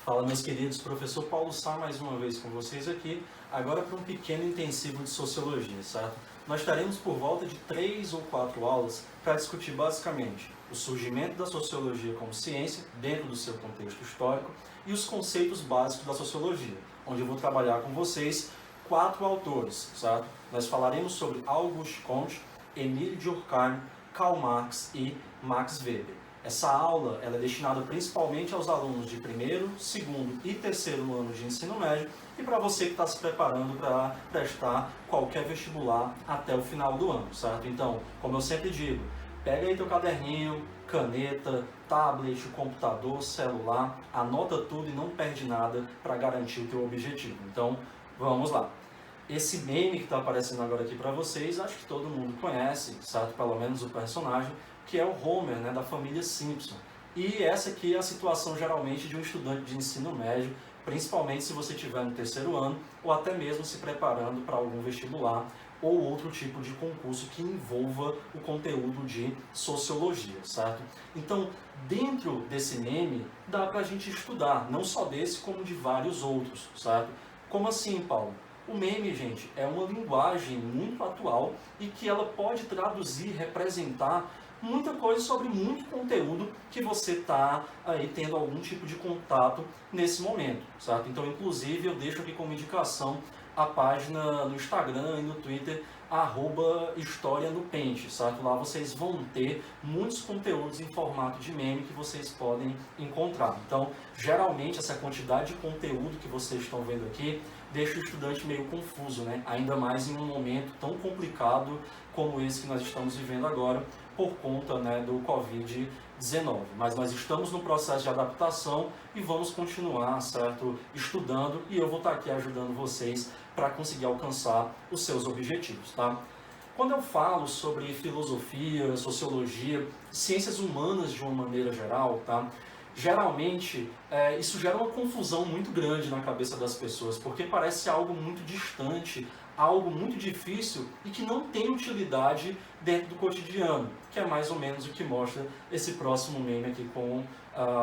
Fala, meus queridos, professor Paulo Sá mais uma vez com vocês aqui, agora para um pequeno intensivo de Sociologia, certo? Nós teremos por volta de 3 ou 4 aulas para discutir basicamente o surgimento da Sociologia como ciência, dentro do seu contexto histórico, e os conceitos básicos da Sociologia, onde eu vou trabalhar com vocês 4 autores, certo? Nós falaremos sobre Auguste Comte, Émile Durkheim, Karl Marx e Max Weber. Essa aula ela é destinada principalmente aos alunos de primeiro, segundo e terceiro ano de ensino médio e para você que está se preparando para prestar qualquer vestibular até o final do ano, certo? Então, como eu sempre digo, pega aí teu caderninho, caneta, tablet, computador, celular, anota tudo e não perde nada para garantir o teu objetivo. Então, vamos lá. Esse meme que está aparecendo agora aqui para vocês, acho que todo mundo conhece, certo? Pelo menos o personagem, que é o Homer, né, da família Simpson. E essa aqui é a situação geralmente de um estudante de ensino médio, principalmente se você estiver no terceiro ano, ou até mesmo se preparando para algum vestibular ou outro tipo de concurso que envolva o conteúdo de sociologia, certo? Então, dentro desse meme, dá para a gente estudar, não só desse, como de vários outros, certo? Como assim, Paulo? O meme, gente, é uma linguagem muito atual e que ela pode traduzir, representar muita coisa sobre muito conteúdo que você está aí tendo algum tipo de contato nesse momento, certo? Então, inclusive, eu deixo aqui como indicação a página no Instagram e no Twitter, @História no Pente, certo? Lá vocês vão ter muitos conteúdos em formato de meme que vocês podem encontrar. Então, geralmente, essa quantidade de conteúdo que vocês estão vendo aqui deixa o estudante meio confuso, né? Ainda mais em um momento tão complicado como esse que nós estamos vivendo agora, por conta, né, do Covid-19. Mas nós estamos no processo de adaptação e vamos continuar, certo, estudando, e eu vou estar aqui ajudando vocês para conseguir alcançar os seus objetivos, tá? Quando eu falo sobre filosofia, sociologia, ciências humanas de uma maneira geral, tá? Geralmente, isso gera uma confusão muito grande na cabeça das pessoas, porque parece algo muito distante, algo muito difícil e que não tem utilidade dentro do cotidiano, que é mais ou menos o que mostra esse próximo meme aqui com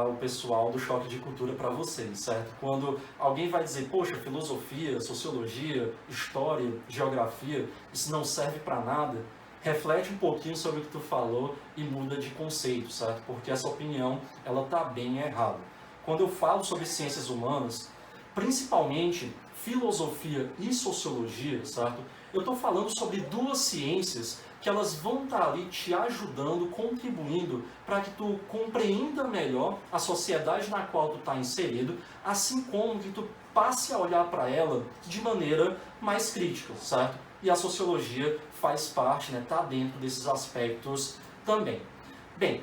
o pessoal do Choque de Cultura para vocês, certo? Quando alguém vai dizer, poxa, filosofia, sociologia, história, geografia, isso não serve para nada, reflete um pouquinho sobre o que tu falou e muda de conceito, certo? Porque essa opinião, ela tá bem errada. Quando eu falo sobre ciências humanas, principalmente filosofia e sociologia, certo? Eu estou falando sobre duas ciências que elas vão estar ali te ajudando, contribuindo para que tu compreenda melhor a sociedade na qual tu está inserido, assim como que tu passe a olhar para ela de maneira mais crítica, certo? E a sociologia faz parte, né, tá dentro desses aspectos também. Bem,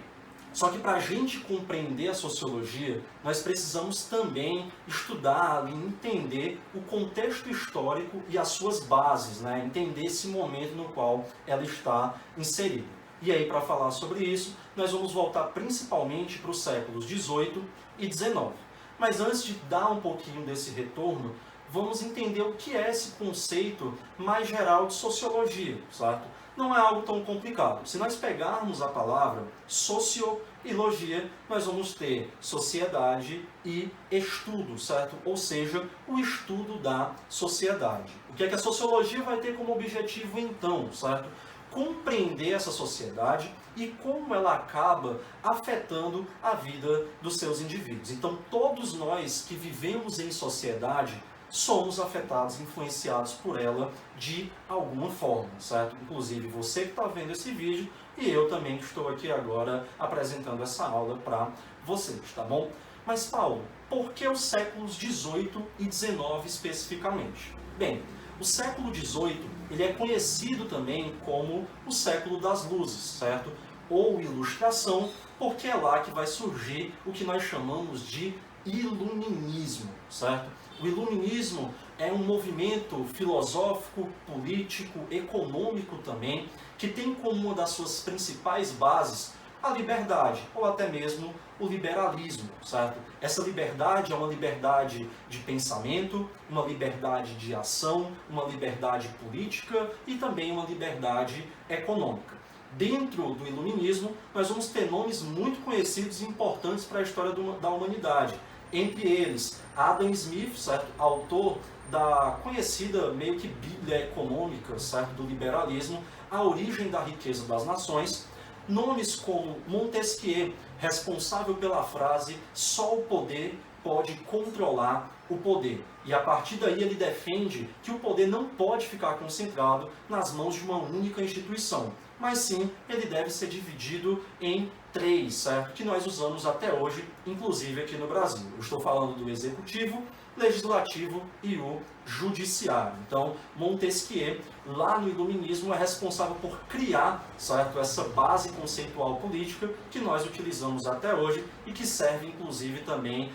só que para a gente compreender a sociologia, nós precisamos também estudar e entender o contexto histórico e as suas bases, né? Entender esse momento no qual ela está inserida. E aí, para falar sobre isso, nós vamos voltar principalmente para os séculos XVIII e XIX. Mas antes de dar um pouquinho desse retorno, vamos entender o que é esse conceito mais geral de sociologia, certo? Não é algo tão complicado. Se nós pegarmos a palavra socio e logia, nós vamos ter sociedade e estudo, certo? Ou seja, o estudo da sociedade. O que é que a sociologia vai ter como objetivo então, certo? Compreender essa sociedade e como ela acaba afetando a vida dos seus indivíduos. Então, todos nós que vivemos em sociedade somos afetados, influenciados por ela de alguma forma, certo? Inclusive você que está vendo esse vídeo e eu também que estou aqui agora apresentando essa aula para vocês, tá bom? Mas Paulo, por que os séculos XVIII e XIX especificamente? Bem, o século XVIII ele é conhecido também como o século das luzes, certo? Ou ilustração, porque é lá que vai surgir o que nós chamamos de iluminismo, certo? O iluminismo é um movimento filosófico, político, econômico também, que tem como uma das suas principais bases a liberdade, ou até mesmo o liberalismo, certo? Essa liberdade é uma liberdade de pensamento, uma liberdade de ação, uma liberdade política e também uma liberdade econômica. Dentro do iluminismo, nós vamos ter nomes muito conhecidos e importantes para a história da humanidade, Entre eles, Adam Smith, certo? Autor da conhecida meio que Bíblia econômica, certo? Do liberalismo, A Origem da Riqueza das Nações. Nomes como Montesquieu, responsável pela frase "só o poder pode controlar o poder". E a partir daí ele defende que o poder não pode ficar concentrado nas mãos de uma única instituição, mas sim ele deve ser dividido em três, certo? Que nós usamos até hoje, inclusive aqui no Brasil. Eu estou falando do executivo, legislativo e o judiciário. Então, Montesquieu, lá no Iluminismo, é responsável por criar, certo, essa base conceitual política que nós utilizamos até hoje e que serve, inclusive, também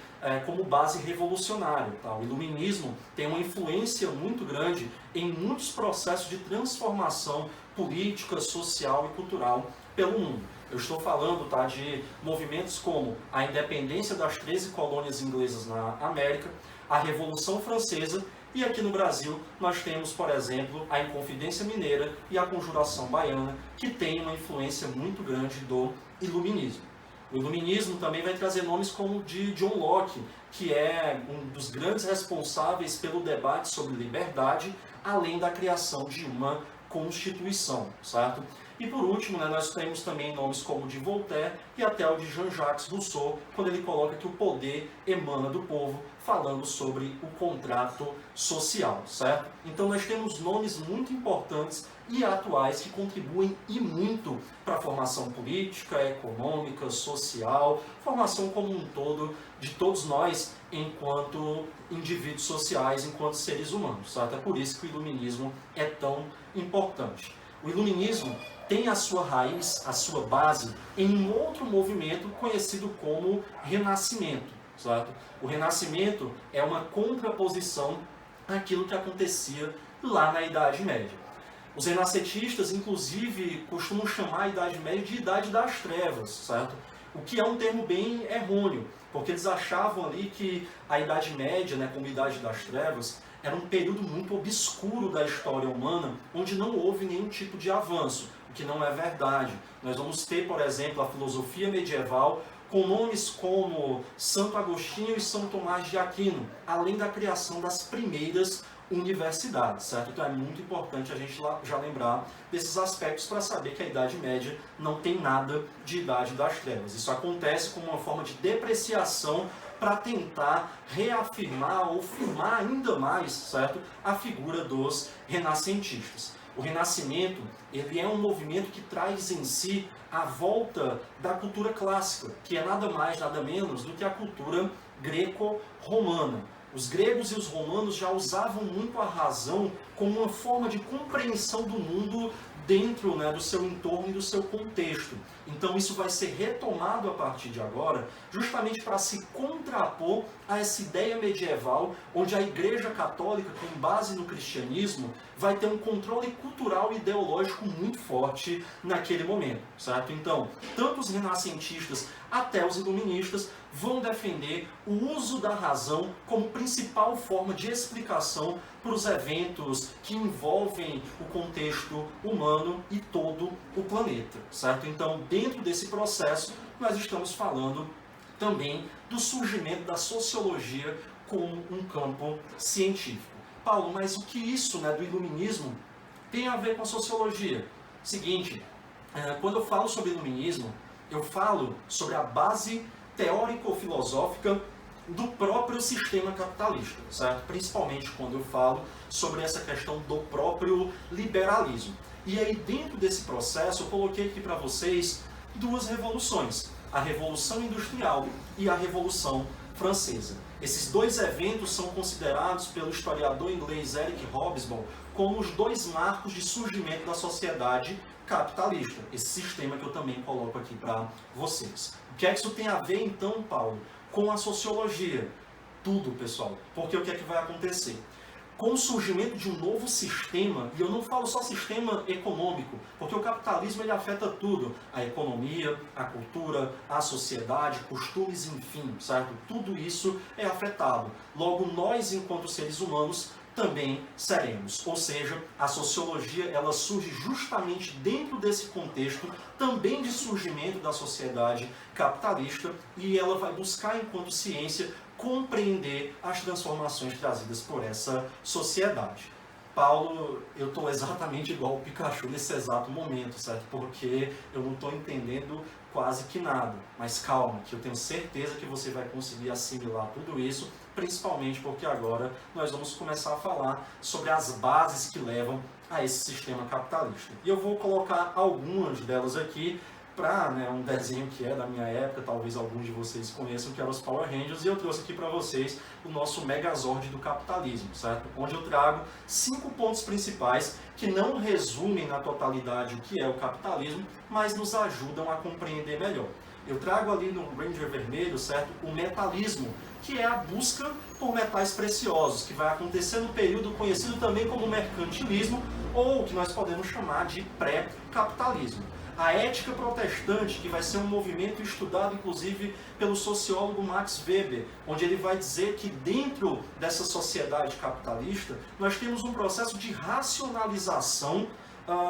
como base revolucionária. Tá? O Iluminismo tem uma influência muito grande em muitos processos de transformação política, social e cultural pelo mundo. Eu estou falando, tá, de movimentos como a independência das 13 colônias inglesas na América, a Revolução Francesa, e aqui no Brasil nós temos, por exemplo, a Inconfidência Mineira e a Conjuração Baiana, que tem uma influência muito grande do Iluminismo. O Iluminismo também vai trazer nomes como o de John Locke, que é um dos grandes responsáveis pelo debate sobre liberdade, além da criação de uma Constituição, certo? E por último, nós temos também nomes como o de Voltaire e até o de Jean-Jacques Rousseau, quando ele coloca que o poder emana do povo, falando sobre o contrato social, certo? Então nós temos nomes muito importantes e atuais que contribuem e muito para a formação política, econômica, social, formação como um todo de todos nós enquanto indivíduos sociais, enquanto seres humanos, certo? É por isso que o Iluminismo é tão importante. O Iluminismo tem a sua raiz, a sua base, em um outro movimento conhecido como Renascimento, certo? O Renascimento é uma contraposição àquilo que acontecia lá na Idade Média. Os renascentistas, inclusive, costumam chamar a Idade Média de Idade das Trevas, certo? O que é um termo bem errôneo, porque eles achavam ali que a Idade Média, como Idade das Trevas, era um período muito obscuro da história humana, onde não houve nenhum tipo de avanço, o que não é verdade. Nós vamos ter, por exemplo, a filosofia medieval com nomes como Santo Agostinho e São Tomás de Aquino, além da criação das primeiras universidades, certo? Então é muito importante a gente já lembrar desses aspectos para saber que a Idade Média não tem nada de Idade das Trevas. Isso acontece como uma forma de depreciação para tentar reafirmar ou firmar ainda mais, certo, a figura dos renascentistas. O Renascimento, ele é um movimento que traz em si a volta da cultura clássica, que é nada mais, nada menos do que a cultura greco-romana. Os gregos e os romanos já usavam muito a razão como uma forma de compreensão do mundo dentro do seu entorno e do seu contexto. Então isso vai ser retomado a partir de agora, justamente para se contrapor a essa ideia medieval, onde a Igreja Católica, com base no cristianismo, vai ter um controle cultural e ideológico muito forte naquele momento, certo? Então, tanto os renascentistas até os iluministas vão defender o uso da razão como principal forma de explicação para os eventos que envolvem o contexto humano e todo o planeta, certo? Então, dentro desse processo, nós estamos falando também do surgimento da sociologia como um campo científico. Paulo, mas o que isso do iluminismo tem a ver com a sociologia? Seguinte, quando eu falo sobre iluminismo, eu falo sobre a base teórico-filosófica do próprio sistema capitalista, certo? Principalmente quando eu falo sobre essa questão do próprio liberalismo. E aí, dentro desse processo, eu coloquei aqui para vocês duas revoluções, a Revolução Industrial e a Revolução Francesa. Esses dois eventos são considerados pelo historiador inglês Eric Hobsbawm como os dois marcos de surgimento da sociedade capitalista, esse sistema que eu também coloco aqui para vocês. O que é que isso tem a ver, então, Paulo, com a sociologia? Tudo, pessoal. Porque o que é que vai acontecer? Com o surgimento de um novo sistema, e eu não falo só sistema econômico, porque o capitalismo ele afeta tudo, a economia, a cultura, a sociedade, costumes, enfim, certo? Tudo isso é afetado. Logo, nós, enquanto seres humanos, também seremos. Ou seja, a sociologia ela surge justamente dentro desse contexto também de surgimento da sociedade capitalista e ela vai buscar, enquanto ciência, compreender as transformações trazidas por essa sociedade. Paulo, eu estou exatamente igual o Pikachu nesse exato momento, certo? Porque eu não estou entendendo quase que nada. Mas calma, que eu tenho certeza que você vai conseguir assimilar tudo isso, principalmente porque agora nós vamos começar a falar sobre as bases que levam a esse sistema capitalista. E eu vou colocar algumas delas aqui para um desenho que é da minha época, talvez alguns de vocês conheçam, que eram os Power Rangers, e eu trouxe aqui para vocês o nosso Megazord do capitalismo, certo? Onde eu trago 5 pontos principais que não resumem na totalidade o que é o capitalismo, mas nos ajudam a compreender melhor. Eu trago ali no Ranger vermelho, certo, o metalismo, que é a busca por metais preciosos, que vai acontecer no período conhecido também como mercantilismo, ou que nós podemos chamar de pré-capitalismo. A ética protestante, que vai ser um movimento estudado inclusive pelo sociólogo Max Weber, onde ele vai dizer que dentro dessa sociedade capitalista nós temos um processo de racionalização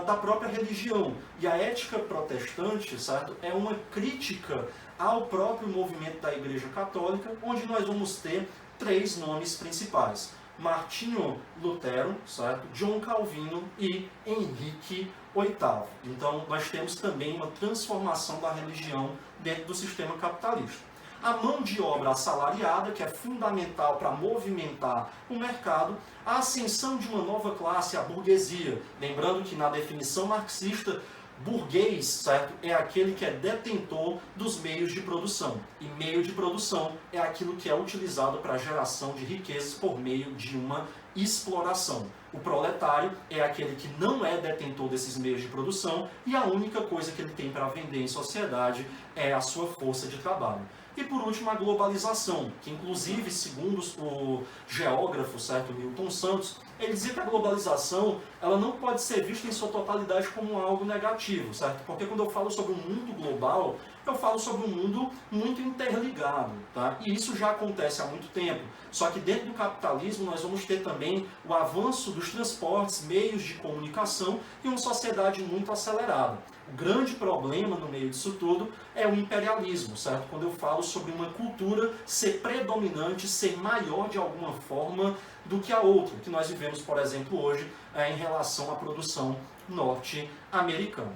da própria religião. E a ética protestante, certo, é uma crítica ao próprio movimento da Igreja Católica, onde nós vamos ter 3 nomes principais: Martinho Lutero, certo? John Calvino e Henrique VIII. Então, nós temos também uma transformação da religião dentro do sistema capitalista. A mão de obra assalariada, que é fundamental para movimentar o mercado, a ascensão de uma nova classe, a burguesia. Lembrando que na definição marxista, burguês, certo, é aquele que é detentor dos meios de produção. E meio de produção é aquilo que é utilizado para a geração de riquezas por meio de uma exploração. O proletário é aquele que não é detentor desses meios de produção e a única coisa que ele tem para vender em sociedade é a sua força de trabalho. E por último, a globalização, que inclusive, segundo o geógrafo, certo, Milton Santos, ele dizia que a globalização ela não pode ser vista em sua totalidade como algo negativo, certo? Porque quando eu falo sobre um mundo global, eu falo sobre um mundo muito interligado, tá? E isso já acontece há muito tempo. Só que dentro do capitalismo nós vamos ter também o avanço dos transportes, meios de comunicação e uma sociedade muito acelerada. O grande problema no meio disso tudo é o imperialismo, certo? Quando eu falo sobre uma cultura ser predominante, ser maior de alguma forma do que a outra, que nós vivemos, por exemplo, hoje em relação à produção norte-americana.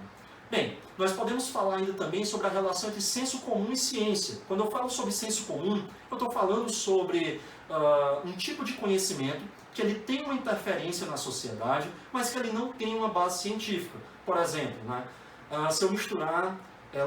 Bem, nós podemos falar ainda também sobre a relação entre senso comum e ciência. Quando eu falo sobre senso comum, eu estou falando sobre um tipo de conhecimento que ele tem uma interferência na sociedade, mas que ele não tem uma base científica. Por exemplo, se eu misturar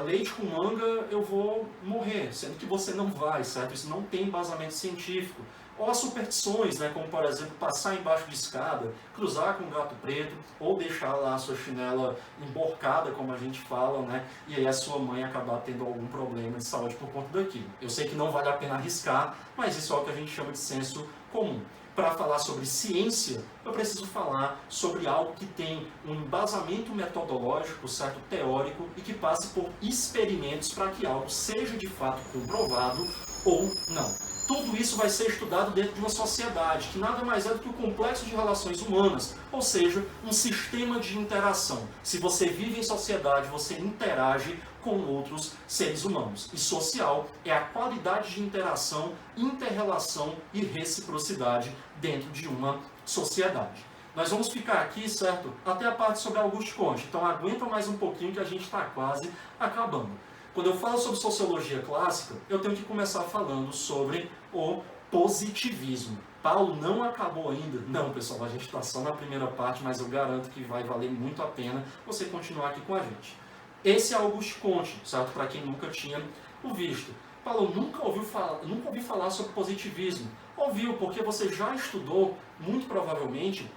leite com manga, eu vou morrer, sendo que você não vai, certo? Isso não tem embasamento científico. Ou as superstições, como por exemplo, passar embaixo de escada, cruzar com um gato preto, ou deixar lá a sua chinela emborcada, como a gente fala, e aí a sua mãe acabar tendo algum problema de saúde por conta daquilo. Eu sei que não vale a pena arriscar, mas isso é o que a gente chama de senso comum. Para falar sobre ciência, eu preciso falar sobre algo que tem um embasamento metodológico, certo, teórico, e que passe por experimentos para que algo seja de fato comprovado ou não. Tudo isso vai ser estudado dentro de uma sociedade, que nada mais é do que o complexo de relações humanas, ou seja, um sistema de interação. Se você vive em sociedade, você interage com outros seres humanos. E social é a qualidade de interação, inter-relação e reciprocidade dentro de uma sociedade. Nós vamos ficar aqui, certo, até a parte sobre Auguste Comte. Então aguenta mais um pouquinho que a gente está quase acabando. Quando eu falo sobre sociologia clássica, eu tenho que começar falando sobre o positivismo. Paulo não acabou ainda. Não, pessoal, a gente está só na primeira parte, mas eu garanto que vai valer muito a pena você continuar aqui com a gente. Esse é Auguste Comte, certo? Para quem nunca tinha o visto. Paulo, nunca ouvi falar sobre positivismo. Ouviu, porque você já estudou, muito provavelmente,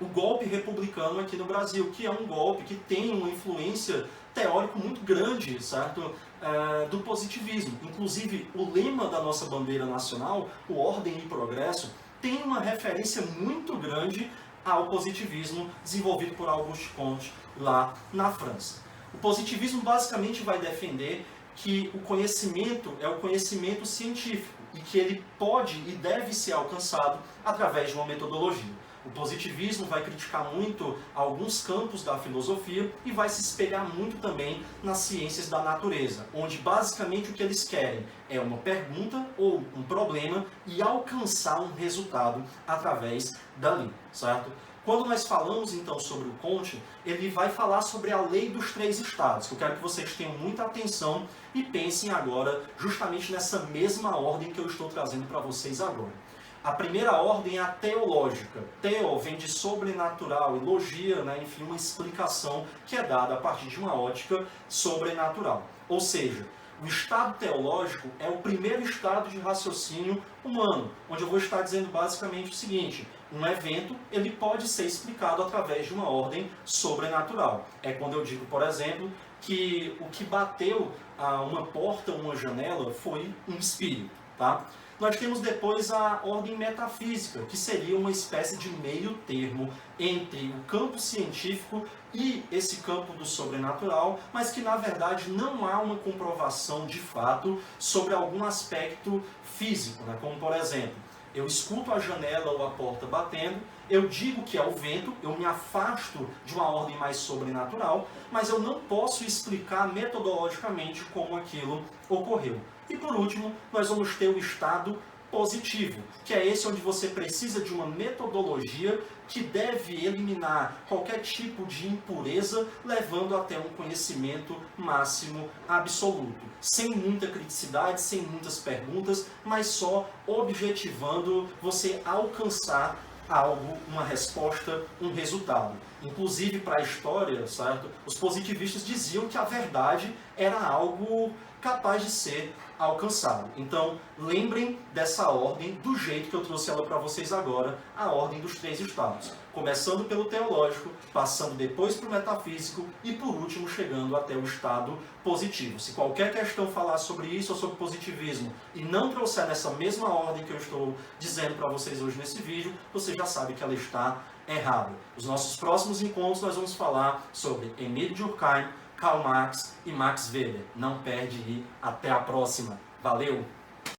o golpe republicano aqui no Brasil, que é um golpe que tem uma influência teórica muito grande, certo? Do positivismo. Inclusive, o lema da nossa bandeira nacional, o Ordem e Progresso, tem uma referência muito grande ao positivismo desenvolvido por Auguste Comte lá na França. O positivismo basicamente vai defender que o conhecimento é o conhecimento científico e que ele pode e deve ser alcançado através de uma metodologia. O positivismo vai criticar muito alguns campos da filosofia e vai se espelhar muito também nas ciências da natureza, onde basicamente o que eles querem é uma pergunta ou um problema e alcançar um resultado através dali, certo? Quando nós falamos então sobre o Comte, ele vai falar sobre a lei dos três estados, que eu quero que vocês tenham muita atenção e pensem agora justamente nessa mesma ordem que eu estou trazendo para vocês agora. A primeira ordem é a teológica. Teo vem de sobrenatural e logia, né? Enfim, uma explicação que é dada a partir de uma ótica sobrenatural. Ou seja, o estado teológico é o primeiro estado de raciocínio humano, onde eu vou estar dizendo basicamente o seguinte: um evento ele pode ser explicado através de uma ordem sobrenatural. É quando eu digo, por exemplo, que o que bateu a uma porta, uma janela, foi um espírito, tá? Nós temos depois a ordem metafísica, que seria uma espécie de meio termo entre o campo científico e esse campo do sobrenatural, mas que na verdade não há uma comprovação de fato sobre algum aspecto físico, né? Como por exemplo, eu escuto a janela ou a porta batendo, eu digo que é o vento, eu me afasto de uma ordem mais sobrenatural, mas eu não posso explicar metodologicamente como aquilo ocorreu. E por último, nós vamos ter o estado positivo, que é esse onde você precisa de uma metodologia que deve eliminar qualquer tipo de impureza, levando até um conhecimento máximo absoluto. Sem muita criticidade, sem muitas perguntas, mas só objetivando você alcançar algo, uma resposta, um resultado. Inclusive para a história, certo? Os positivistas diziam que a verdade era algo capaz de ser alcançado. Então, lembrem dessa ordem do jeito que eu trouxe ela para vocês agora, a ordem dos três estados. Começando pelo teológico, passando depois para o metafísico e por último chegando até o estado positivo. Se qualquer questão falar sobre isso ou sobre positivismo e não trouxer nessa mesma ordem que eu estou dizendo para vocês hoje nesse vídeo, você já sabe que ela está errada. Nos nossos próximos encontros nós vamos falar sobre Émile Durkheim, Karl Marx e Max Weber. Não perde e até a próxima. Valeu!